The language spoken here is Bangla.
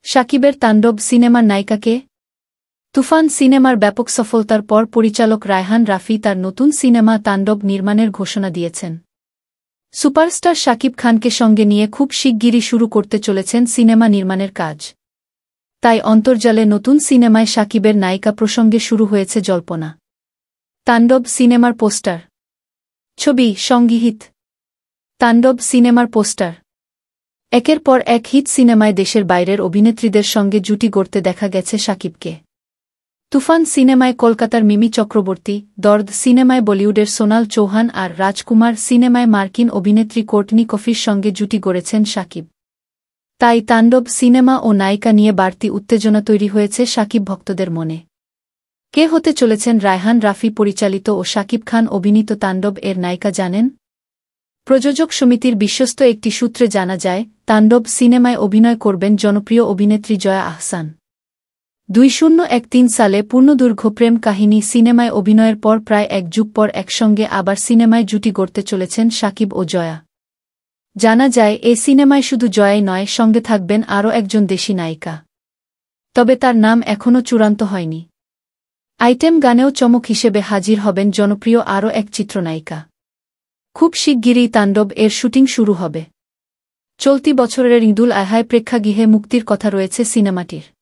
শাকিবের তাণ্ডব সিনেমার নায়িকাকে? তুফান সিনেমার ব্যাপক সফলতার পর পরিচালক রায়হান রাফি তার নতুন সিনেমা তাণ্ডব নির্মাণের ঘোষণা দিয়েছেন। সুপারস্টার শাকিব খানকে সঙ্গে নিয়ে খুব শিগগিরই শুরু করতে চলেছেন সিনেমা নির্মাণের কাজ। তাই অন্তর্জালে নতুন সিনেমায় শাকিবের নায়িকা প্রসঙ্গে শুরু হয়েছে জল্পনা। তাণ্ডব সিনেমার পোস্টার, ছবি সংগৃহীত। তাণ্ডব সিনেমার পোস্টার। একের পর এক হিট সিনেমায় দেশের বাইরের অভিনেত্রীদের সঙ্গে জুটি গড়তে দেখা গেছে শাকিবকে। তুফান সিনেমায় কলকাতার মিমি চক্রবর্তী, দর্দ সিনেমায় বলিউডের সোনাল চৌহান আর রাজকুমার সিনেমায় মার্কিন অভিনেত্রী কোর্টনি কফির সঙ্গে জুটি গড়েছেন শাকিব। তাই তাণ্ডব সিনেমা ও নায়িকা নিয়ে বাড়তি উত্তেজনা তৈরি হয়েছে শাকিব ভক্তদের মনে। কে হতে চলেছেন রায়হান রাফি পরিচালিত ও শাকিব খান অভিনীত তাণ্ডব এর নায়িকা জানেন? প্রযোজক সমিতির বিশ্বস্ত একটি সূত্রে জানা যায়, তাণ্ডব সিনেমায় অভিনয় করবেন জনপ্রিয় অভিনেত্রী জয়া আহসান। 2013 সালে পূর্ণদৈর্ঘ্য প্রেম কাহিনী সিনেমায় অভিনয়ের পর প্রায় এক যুগ পর একসঙ্গে আবার সিনেমায় জুটি গড়তে চলেছেন শাকিব ও জয়া। জানা যায়, এ সিনেমায় শুধু জয়াই নয়, সঙ্গে থাকবেন আরও একজন দেশি নায়িকা। তবে তার নাম এখনও চূড়ান্ত হয়নি। আইটেম গানেও চমক হিসেবে হাজির হবেন জনপ্রিয় আরও এক চিত্রনায়িকা। খুব শিগগিরই তাণ্ডব এর শুটিং শুরু হবে। চলতি বছরের ঈদুল আজহায় প্রেক্ষাগৃহে মুক্তির কথা রয়েছে সিনেমাটির।